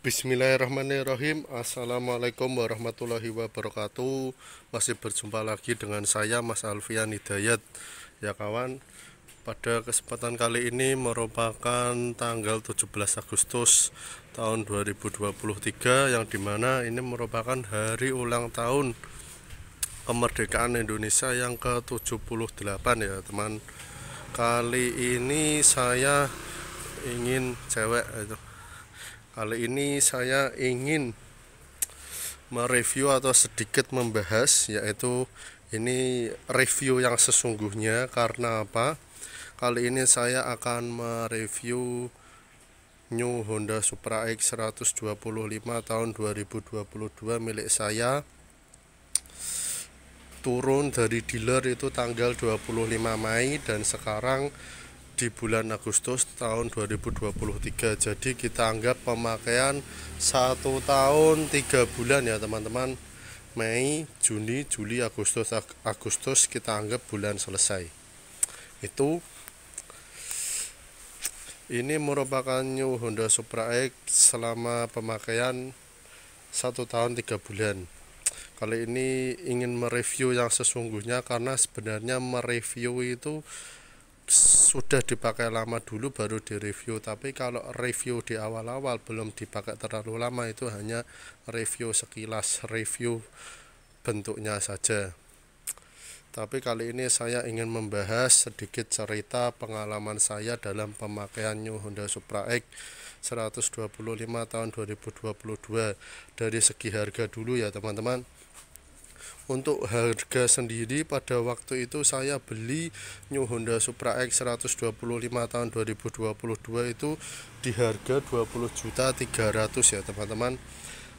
Bismillahirrahmanirrahim. Assalamualaikum warahmatullahi wabarakatuh. Masih berjumpa lagi dengan saya, Mas Alfian Hidayat. Ya kawan, pada kesempatan kali ini merupakan tanggal 17 Agustus tahun 2023, yang dimana ini merupakan hari ulang tahun kemerdekaan Indonesia yang ke-78 ya teman. Kali ini saya ingin Kali ini saya ingin mereview atau sedikit membahas, yaitu ini review yang sesungguhnya. Karena apa? Kali ini saya akan mereview New Honda Supra X 125 tahun 2022 milik saya. Turun dari dealer itu tanggal 25 Mei dan sekarang di bulan Agustus tahun 2023. Jadi kita anggap pemakaian 1 tahun 3 bulan ya teman-teman. Mei, Juni, Juli, Agustus kita anggap bulan selesai. Ini merupakan New Honda Supra X selama pemakaian 1 tahun 3 bulan. Kali ini ingin mereview yang sesungguhnya, karena sebenarnya mereview itu sudah dipakai lama dulu baru direview. Tapi kalau review di awal-awal belum dipakai terlalu lama, itu hanya review sekilas, review bentuknya saja. Tapi kali ini saya ingin membahas sedikit cerita pengalaman saya dalam pemakaian New Honda Supra X 125 tahun 2022. Dari segi harga dulu ya teman-teman. Untuk harga sendiri, pada waktu itu saya beli New Honda Supra X 125 tahun 2022 itu di harga 20.300.000 ya teman-teman.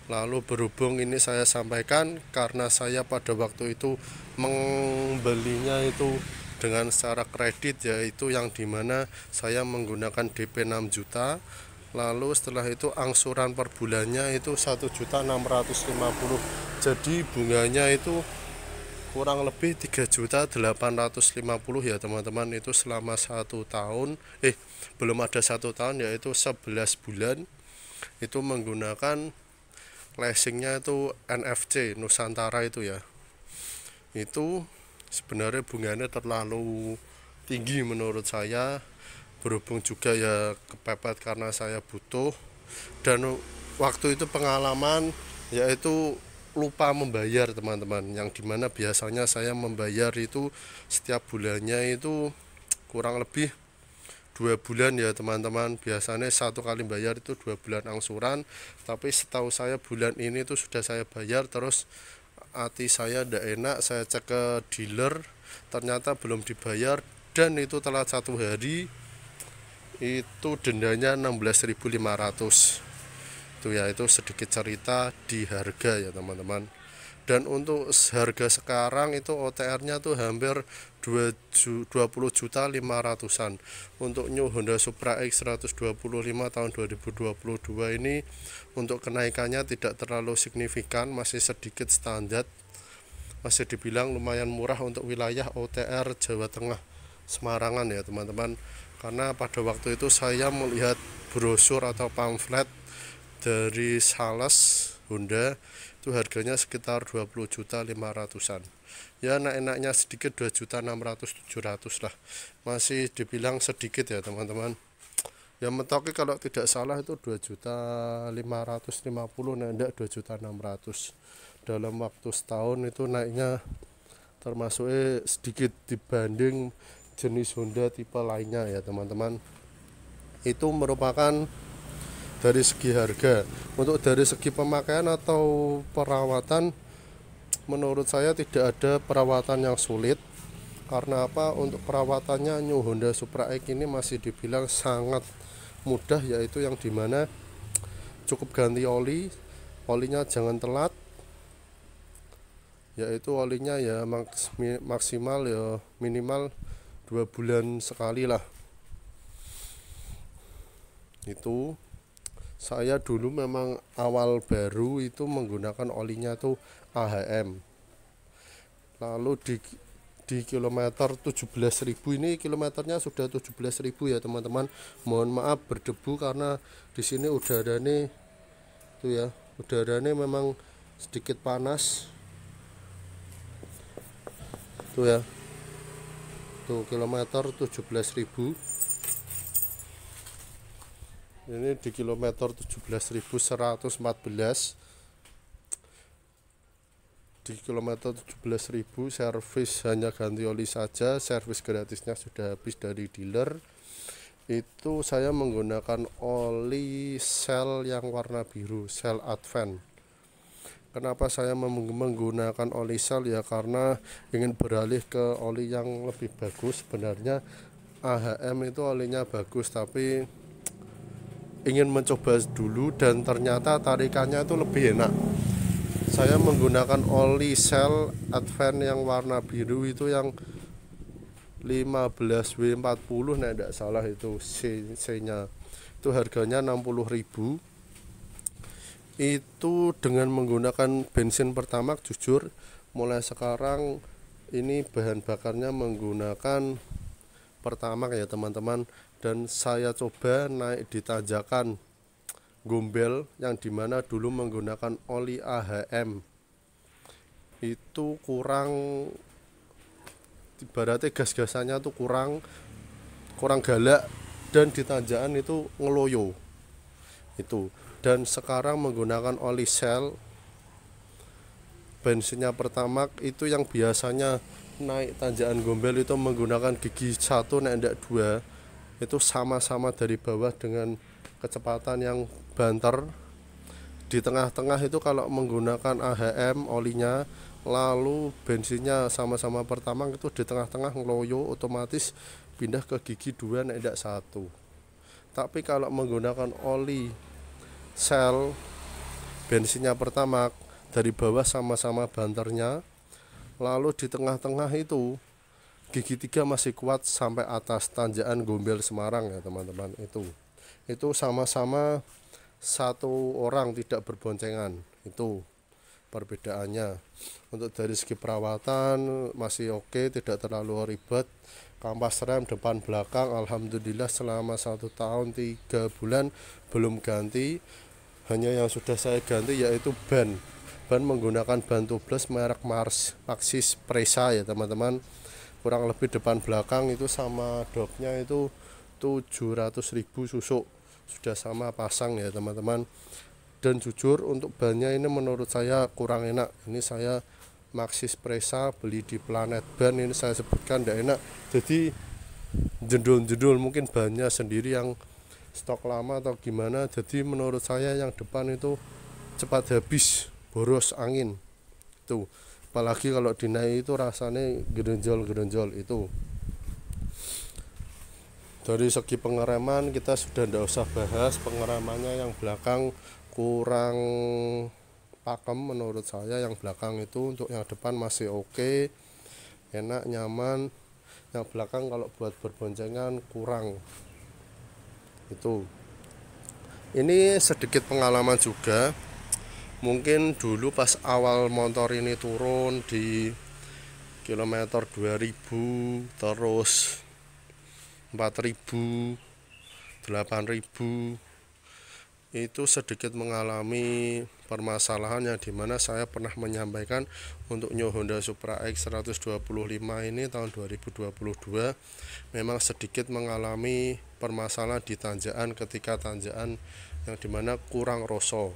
Lalu berhubung ini saya sampaikan karena saya pada waktu itu membelinya itu dengan secara kredit, yaitu yang dimana saya menggunakan DP 6 juta. Lalu setelah itu angsuran per bulannya itu 1.650.000. Jadi bunganya itu kurang lebih 3.850.000 ya teman-teman. Itu selama 1 tahun, belum ada 1 tahun, yaitu 11 bulan. Itu menggunakan leasingnya itu NFC Nusantara itu ya. Itu sebenarnya bunganya terlalu tinggi menurut saya. Berhubung juga ya kepepet karena saya butuh, dan waktu itu pengalaman yaitu lupa membayar teman-teman, yang dimana biasanya saya membayar itu setiap bulannya itu kurang lebih 2 bulan ya teman-teman. Biasanya 1 kali bayar itu 2 bulan angsuran, tapi setahu saya bulan ini tuh sudah saya bayar. Terus hati saya tidak enak, saya cek ke dealer, ternyata belum dibayar, dan itu telat 1 hari. Itu dendanya 16.500. Itu sedikit cerita di harga ya teman-teman. Dan untuk harga sekarang itu OTR-nya tuh hampir 20.500.000-an untuk New Honda Supra X 125 tahun 2022 ini. Untuk kenaikannya tidak terlalu signifikan, masih sedikit standar, masih dibilang lumayan murah untuk wilayah OTR Jawa Tengah, Semarangan ya teman-teman. Karena pada waktu itu saya melihat brosur atau pamflet dari sales Honda, itu harganya sekitar 20.500.000-an. Ya naik-naiknya sedikit 2.600.000-700 lah. Masih dibilang sedikit ya teman-teman. Ya mentoknya kalau tidak salah itu 2.550.000, enggak 2.600.000. Dalam waktu setahun itu naiknya termasuk sedikit dibanding jenis Honda tipe lainnya ya teman-teman. Itu merupakan dari segi harga. Untuk dari segi pemakaian atau perawatan, menurut saya tidak ada perawatan yang sulit. Karena apa? Untuk perawatannya New Honda Supra X ini masih dibilang sangat mudah, yaitu yang dimana cukup ganti olinya jangan telat, yaitu olinya ya maksimal ya minimal 2 bulan sekali lah. Itu saya dulu memang awal baru itu menggunakan olinya tuh AHM. Lalu di kilometer 17.000, ini kilometernya sudah 17.000 ya teman-teman. Mohon maaf berdebu karena di sini udara nih Tuh ya, udaranya memang sedikit panas. Tuh ya, tuh kilometer 17.000. Ini di kilometer 17.114. Di kilometer 17.000 servis hanya ganti oli saja, servis gratisnya sudah habis dari dealer. Itu saya menggunakan oli Shell yang warna biru, Shell Advent. Kenapa saya menggunakan oli Shell ya, karena ingin beralih ke oli yang lebih bagus. Sebenarnya AHM itu olinya bagus, tapi ingin mencoba dulu dan ternyata tarikannya itu lebih enak. Saya menggunakan oli Shell Advent yang warna biru itu yang 15W40 nah tidak salah, itu C-nya itu harganya 60.000. Itu dengan menggunakan bensin Pertamax. Jujur mulai sekarang ini bahan bakarnya menggunakan Pertamax ya teman-teman, dan saya coba naik di tanjakan Gombel yang dimana dulu menggunakan oli AHM, itu kurang, ibaratnya gas-gasannya tuh kurang galak, dan di tanjakan itu ngeloyo itu. Dan sekarang menggunakan oli Shell bensinnya Pertamax itu yang biasanya naik tanjakan Gombel itu menggunakan gigi 1 naik 2, itu sama-sama dari bawah dengan kecepatan yang banter. Di tengah-tengah itu kalau menggunakan AHM olinya, lalu bensinnya sama-sama Pertamax, itu di tengah-tengah ngeloyo, otomatis pindah ke gigi 2 naik 1. Tapi kalau menggunakan oli Shell bensinnya Pertamax, dari bawah sama-sama banternya, lalu di tengah-tengah itu gigi 3 masih kuat sampai atas tanjakan Gombel Semarang ya teman-teman. Itu sama-sama satu orang, tidak berboncengan. Itu perbedaannya. Untuk dari segi perawatan masih oke, tidak terlalu ribet. Kampas rem depan belakang alhamdulillah selama 1 tahun 3 bulan belum ganti. Hanya yang sudah saya ganti yaitu ban menggunakan ban tubeless merek Maxxis Presa ya teman-teman. Kurang lebih depan belakang itu sama doknya itu 700.000 susuk, sudah sama pasang ya teman-teman. Dan jujur untuk bannya ini menurut saya kurang enak. Ini saya Maxxis Presa beli di Planet Ban, ini saya sebutkan tidak enak, jadi jendul-jendul, mungkin bannya sendiri yang stok lama atau gimana. Jadi menurut saya yang depan itu cepat habis, boros angin itu, apalagi kalau dinaik itu rasanya gerenjol itu. Dari segi pengereman kita sudah tidak usah bahas, pengeremannya yang belakang kurang pakem menurut saya. Yang belakang itu, untuk yang depan masih oke, enak, nyaman. Yang belakang kalau buat berboncengan kurang itu. Ini sedikit pengalaman juga, mungkin dulu pas awal motor ini turun di kilometer 2000 terus 4.000, 8.000, itu sedikit mengalami permasalahan yang dimana saya pernah menyampaikan untuk New Honda Supra X 125 ini tahun 2022 memang sedikit mengalami permasalahan di tanjakan, ketika tanjakan yang dimana kurang roso.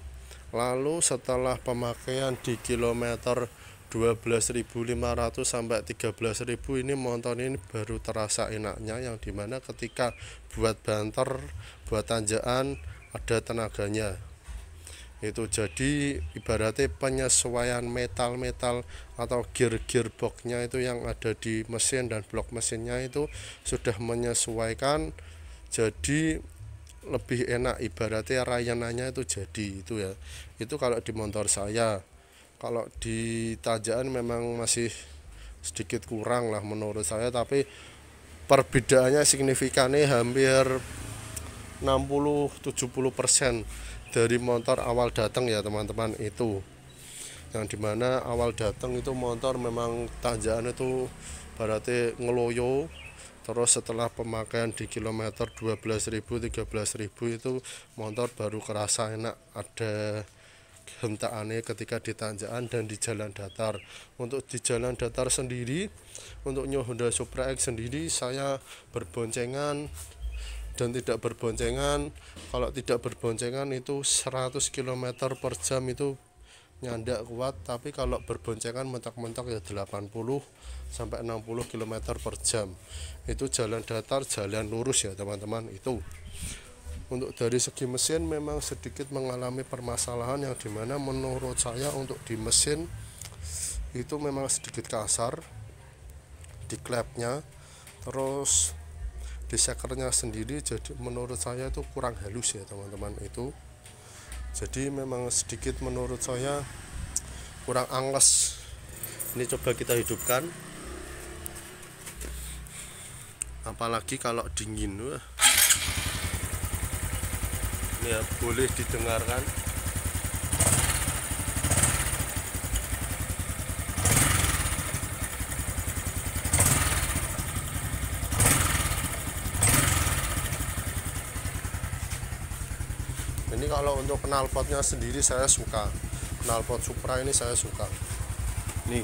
Lalu setelah pemakaian di kilometer 12.500 sampai 13.000 ini motor ini baru terasa enaknya, yang dimana ketika buat banter, buat tanjakan ada tenaganya itu. Jadi ibaratnya penyesuaian metal atau gearboxnya itu yang ada di mesin dan blok mesinnya itu sudah menyesuaikan, jadi lebih enak, ibaratnya rayanannya itu jadi itu ya. Itu kalau di motor saya. Kalau di tanjakan memang masih sedikit kurang lah menurut saya, tapi perbedaannya signifikannya hampir 60-70% dari motor awal datang ya teman-teman. Itu yang dimana awal datang itu motor memang tanjakan itu berarti ngeloyo, terus setelah pemakaian di kilometer 12.000 13.000 itu motor baru kerasa enak, ada hentaannya ketika di tanjakan dan di jalan datar. Untuk di jalan datar sendiri, untuk New Honda Supra X sendiri saya berboncengan dan tidak berboncengan. Kalau tidak berboncengan itu 100 km per jam itu nyandak kuat, tapi kalau berboncengan mentok-mentok ya 80 sampai 60 km per jam. Itu jalan datar, jalan lurus ya teman-teman. Itu untuk dari segi mesin memang sedikit mengalami permasalahan yang dimana menurut saya untuk di mesin itu memang sedikit kasar di klepnya, terus di sekernya sendiri jadi menurut saya itu kurang halus ya teman-teman. Itu jadi memang sedikit menurut saya kurang angles. Ini coba kita hidupkan, apalagi kalau dingin. Wah, ini ya boleh didengarkan. Ini kalau untuk knalpotnya sendiri saya suka, knalpot Supra ini saya suka. Nih,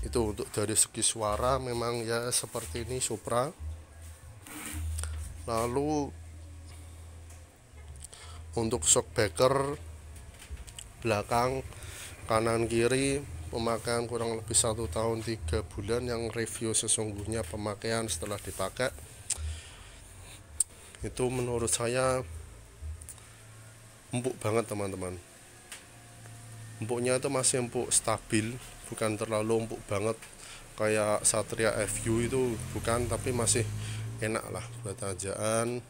itu untuk dari segi suara memang ya seperti ini Supra. Lalu untuk shockbreaker belakang, kanan, kiri pemakaian kurang lebih 1 tahun 3 bulan. Yang review sesungguhnya pemakaian setelah dipakai itu menurut saya empuk banget teman-teman. Empuknya itu masih empuk stabil, bukan terlalu empuk banget kayak Satria FU itu, bukan, tapi masih enak lah buat tanjakan,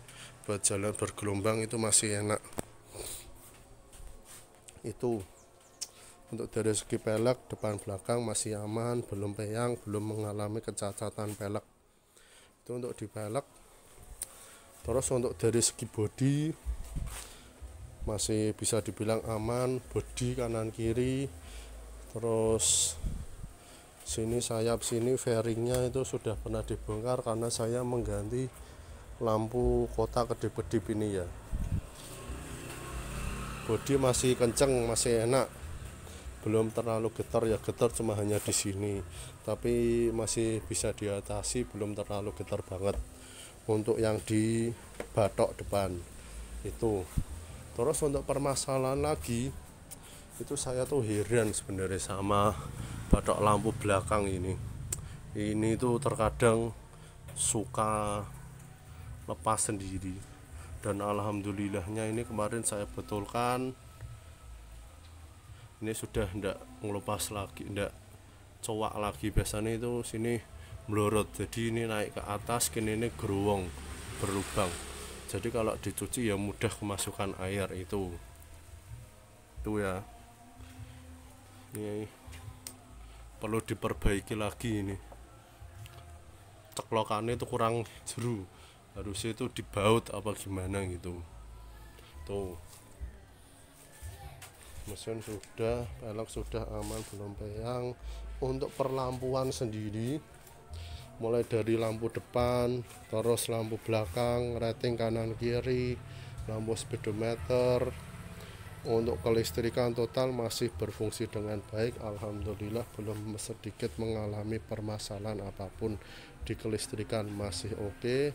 buat jalan bergelombang itu masih enak. Itu untuk dari segi pelek depan belakang masih aman, belum peyang, belum mengalami kecacatan pelek. Itu untuk di pelek. Terus untuk dari segi bodi masih bisa dibilang aman, bodi kanan kiri. Terus sini sayap sini fairingnya itu sudah pernah dibongkar karena saya mengganti lampu kota kedip-kedip ini ya. Bodi masih kenceng, masih enak, belum terlalu getar ya, getar cuma hanya di sini, tapi masih bisa diatasi, belum terlalu getar banget. Untuk yang di batok depan itu. Terus untuk permasalahan lagi itu saya tuh heran sebenarnya sama batok lampu belakang ini tuh terkadang suka lepas sendiri, dan alhamdulillahnya ini kemarin saya betulkan, ini sudah ndak ngelupas lagi, ndak cowak lagi. Biasanya itu sini melorot, jadi ini naik ke atas, kini ini gerowong berlubang, jadi kalau dicuci ya mudah kemasukan air. Itu ya, ini perlu diperbaiki lagi. Ini ceklokannya itu kurang jeru, harusnya itu dibaut apa gimana gitu. Tuh, mesin sudah, pelek sudah aman, belum peyang. Untuk perlampuan sendiri mulai dari lampu depan, terus lampu belakang, rating kanan kiri, lampu speedometer. Untuk kelistrikan total masih berfungsi dengan baik, alhamdulillah, belum sedikit mengalami permasalahan apapun di kelistrikan, masih oke.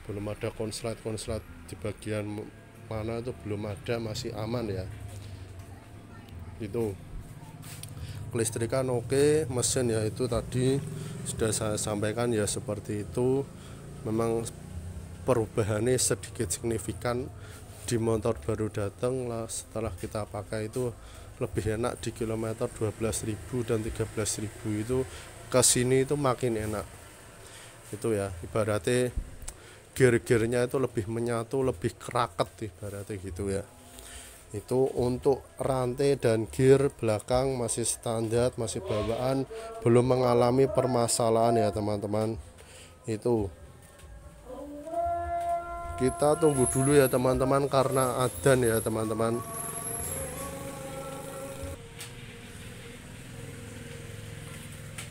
Belum ada konslet di bagian mana itu belum ada, masih aman ya. Itu kelistrikan oke, mesin ya itu tadi sudah saya sampaikan ya, seperti itu. Memang perubahannya sedikit signifikan di motor baru datang lah, setelah kita pakai itu lebih enak di kilometer 12.000 dan 13.000 itu kesini itu makin enak. Itu ya, ibaratnya gear-gearnya itu lebih menyatu, lebih keraket ibaratnya gitu ya. Itu untuk rantai dan gear belakang masih standar, masih bawaan, belum mengalami permasalahan ya teman-teman. Itu kita tunggu dulu ya teman-teman karena adzan ya teman-teman.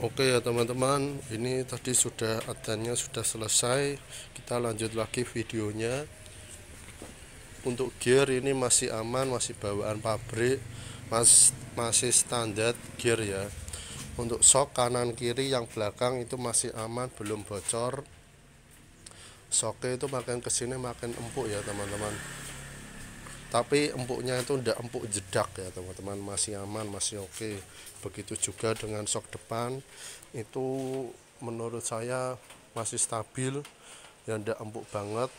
Oke ya teman-teman, ini tadi sudah adanya sudah selesai. Kita lanjut lagi videonya. Untuk gear ini masih aman, masih bawaan pabrik, masih standar gear ya. Untuk shock kanan kiri yang belakang itu masih aman, belum bocor. Shocknya itu makin kesini makin empuk ya teman-teman, tapi empuknya itu ndak empuk jedak ya teman-teman, masih aman, masih oke. Begitu juga dengan shock depan, itu menurut saya masih stabil ya, ndak empuk banget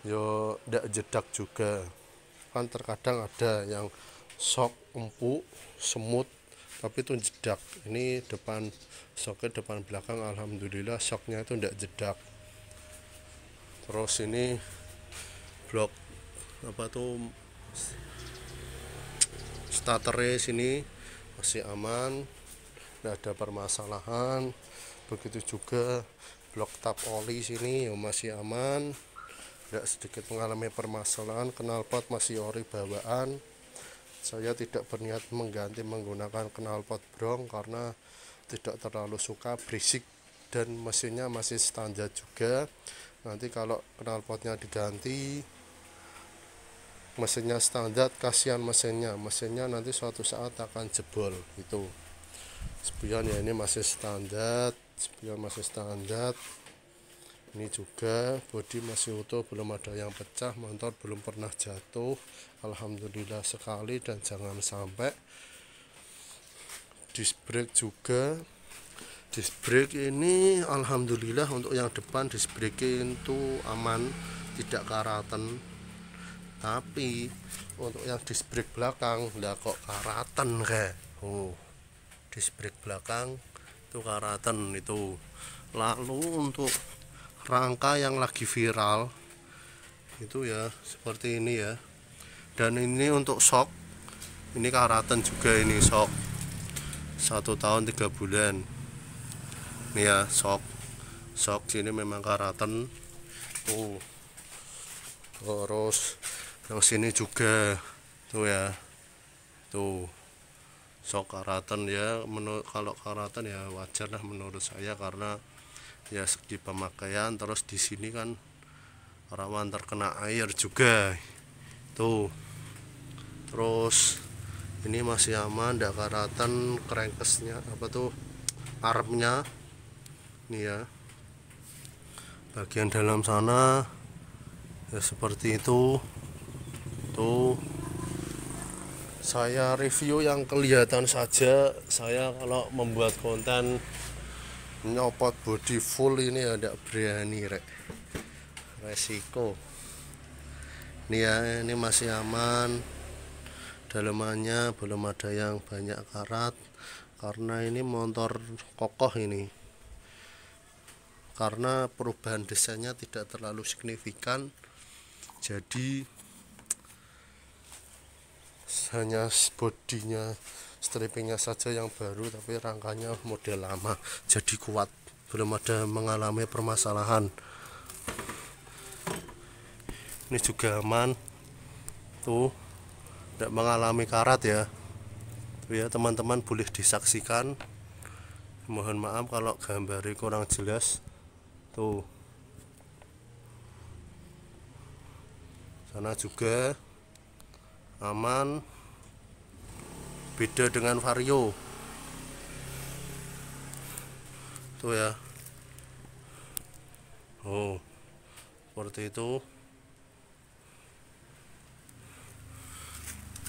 yo, ndak jedak juga. Kan terkadang ada yang shock empuk semut tapi itu jedak. Ini depan, shocknya depan belakang alhamdulillah shocknya itu ndak jedak. Terus ini blok apa tuh, starternya sini masih aman, tidak ada permasalahan. Begitu juga blok tap oli sini ya masih aman, tidak sedikit mengalami permasalahan. Knalpot masih ori bawaan. Saya tidak berniat mengganti menggunakan knalpot brong karena tidak terlalu suka berisik, dan mesinnya masih standar juga. Nanti kalau knalpotnya diganti, mesinnya standar, kasihan mesinnya nanti suatu saat akan jebol itu. Spion ya ini masih standar, spion masih standar. Ini juga bodi masih utuh, belum ada yang pecah, motor belum pernah jatuh, alhamdulillah sekali, dan jangan sampai. Disc brake juga, disc brake ini alhamdulillah untuk yang depan disc brake itu aman, tidak karatan. Tapi untuk yang disc brake belakang lah kok karatan kayak. Oh, disc brake belakang itu karatan itu. Lalu untuk rangka yang lagi viral itu ya seperti ini ya. Dan ini untuk shock, ini karatan juga, ini shock 1 tahun 3 bulan. Ini ya shock sini memang karatan tuh. Terus yang sini juga tuh ya, tuh shock karatan ya. Kalau karatan ya wajar lah menurut saya, karena ya segi pemakaian. Terus di sini kan rawan terkena air juga tuh. Terus ini masih aman, tidak karatan. Crankcase-nya apa tuh, armnya ini ya, bagian dalam sana ya seperti itu tuh. Saya review yang kelihatan saja. Saya kalau membuat konten nyopot body full ini ya tidak berani resiko. Ini ya, ini masih aman, dalemannya belum ada yang banyak karat karena ini motor kokoh ini, karena perubahan desainnya tidak terlalu signifikan. Jadi hanya bodinya, strippingnya saja yang baru, tapi rangkanya model lama jadi kuat, belum ada mengalami permasalahan. Ini juga aman tuh, tidak mengalami karat ya. Tuh ya teman-teman, boleh disaksikan. Mohon maaf kalau gambarnya kurang jelas tuh. Sana juga aman, beda dengan Vario tuh ya. Oh, seperti itu.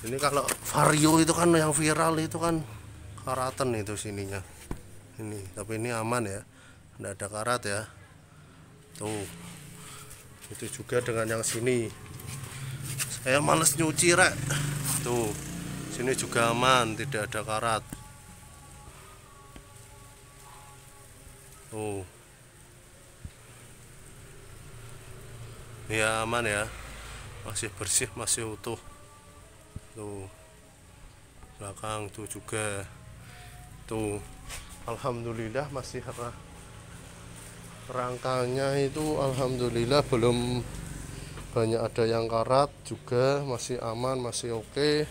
Ini kalau Vario itu kan yang viral itu kan karatan itu sininya ini, tapi ini aman ya, tidak ada karat ya tuh. Itu juga dengan yang sini, saya males nyuci rek tuh. Sini juga aman, tidak ada karat tuh. Ya aman ya, masih bersih, masih utuh tuh. Belakang tuh juga tuh, alhamdulillah masih rangkanya itu alhamdulillah belum banyak ada yang karat juga, masih aman, masih oke.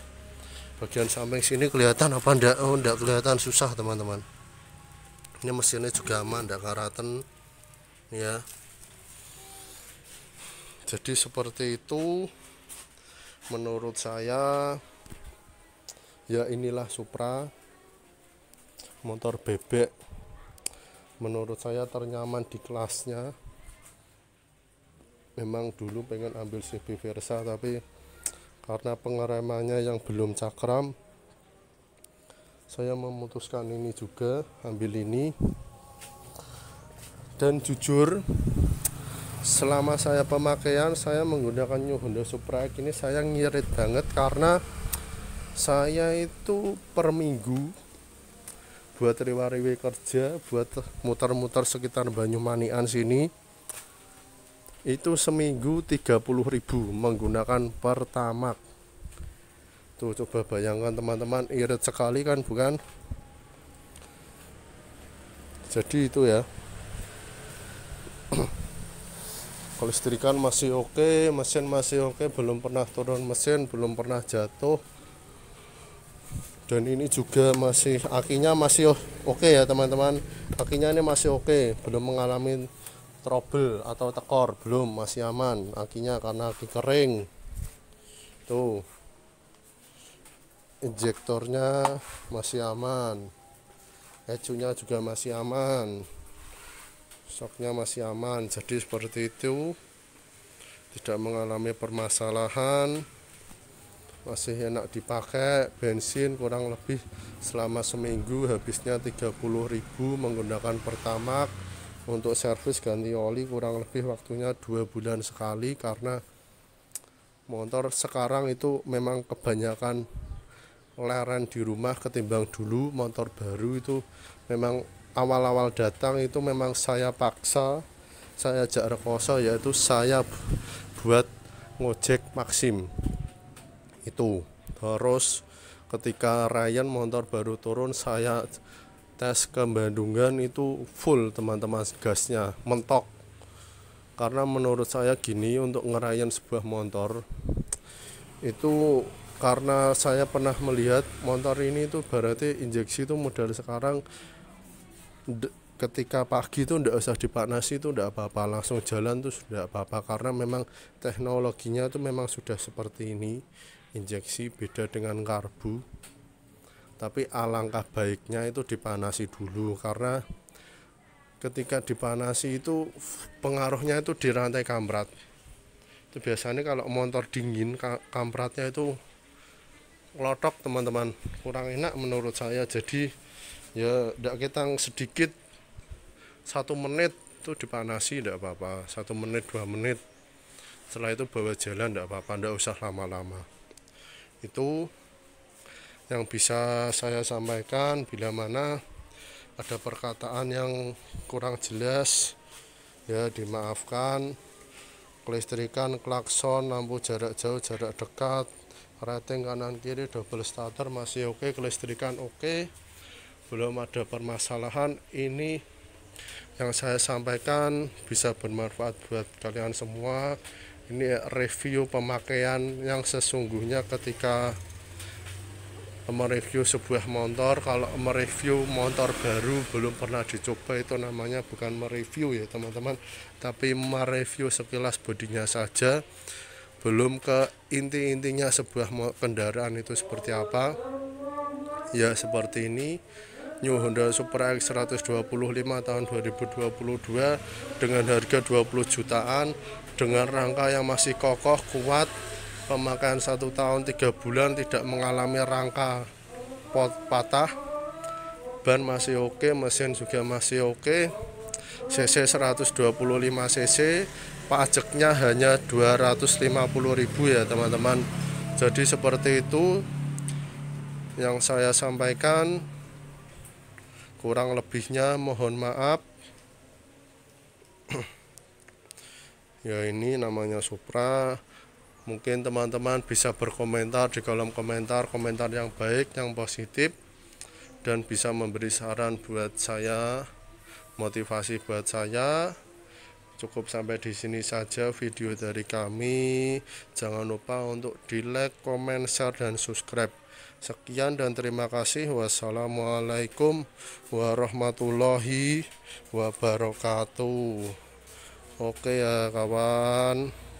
Bagian samping sini kelihatan apa enggak? Oh, enggak kelihatan, susah teman-teman. Ini mesinnya juga aman, tidak karatan ya. Jadi seperti itu menurut saya. Ya inilah Supra, motor bebek menurut saya ternyaman di kelasnya. Memang dulu pengen ambil CB Versa, tapi karena pengeremannya yang belum cakram, saya memutuskan ini juga, ambil ini. Dan jujur, selama saya pemakaian, saya menggunakan New Honda Supra X ini saya ngirit banget, karena saya itu per minggu buat riwa-riwi kerja, buat muter-muter sekitar Banyumanian sini, itu seminggu 30.000 menggunakan Pertamax. Tuh coba bayangkan teman-teman, irit sekali kan, bukan? Jadi itu ya. Kelistrikan masih oke, mesin masih oke, belum pernah turun mesin, belum pernah jatuh. Dan ini juga masih, akinya masih oke ya teman-teman. Akinya ini masih oke, belum mengalami trouble atau tekor, belum, masih aman akinya karena aki kering. Tuh, injektornya masih aman, ecunya juga masih aman, shocknya masih aman. Jadi seperti itu, tidak mengalami permasalahan, masih enak dipakai. Bensin kurang lebih selama seminggu habisnya 30.000 menggunakan Pertamax. Untuk servis ganti oli kurang lebih waktunya 2 bulan sekali, karena motor sekarang itu memang kebanyakan leren di rumah ketimbang dulu. Motor baru itu memang awal-awal datang itu memang saya paksa, saya ajak rekoso, yaitu saya buat ngojek Maxim itu. Terus ketika Ryan motor baru turun, saya tes ke Bandungan itu full teman-teman, gasnya mentok. Karena menurut saya gini, untuk ngerayain sebuah motor itu, karena saya pernah melihat motor ini itu berarti injeksi itu modal sekarang ketika pagi itu ndak usah dipanasi, itu ndak apa-apa, langsung jalan tuh sudah apa-apa, karena memang teknologinya itu memang sudah seperti ini. Injeksi beda dengan karbu, tapi alangkah baiknya itu dipanasi dulu, karena ketika dipanasi itu pengaruhnya itu di rantai kamprat. Itu biasanya kalau motor dingin kampratnya itu ngelotok teman-teman, kurang enak menurut saya. Jadi ya ndak ketang sedikit, 1 menit itu dipanasi ndak apa-apa, 1 menit 2 menit, setelah itu bawa jalan ndak apa-apa, ndak usah lama-lama. Itu yang bisa saya sampaikan. Bila mana ada perkataan yang kurang jelas ya dimaafkan. Kelistrikan, klakson, lampu jarak jauh, jarak dekat, rating kanan kiri, double starter masih oke, kelistrikan oke, belum ada permasalahan. Ini yang saya sampaikan bisa bermanfaat buat kalian semua. Ini review pemakaian yang sesungguhnya ketika mereview sebuah motor. Kalau mereview motor baru belum pernah dicoba, itu namanya bukan mereview ya teman-teman, tapi mereview sekilas bodinya saja, belum ke inti-intinya sebuah kendaraan itu seperti apa. Ya seperti ini, New Honda Supra X 125 tahun 2022 dengan harga 20 jutaan, dengan rangka yang masih kokoh, kuat, pemakaian 1 tahun 3 bulan, tidak mengalami rangka patah, ban masih oke, mesin juga masih oke, cc 125 cc, pajaknya hanya 250.000 ya teman-teman. Jadi seperti itu yang saya sampaikan. Kurang lebihnya mohon maaf. Ya ini namanya Supra. Mungkin teman-teman bisa berkomentar di kolom komentar, komentar yang baik, yang positif, dan bisa memberi saran buat saya, motivasi buat saya. Cukup sampai di sini saja video dari kami. Jangan lupa untuk di like, comment, share, dan subscribe. Sekian dan terima kasih. Wassalamualaikum warahmatullahi wabarakatuh. Oke ya kawan.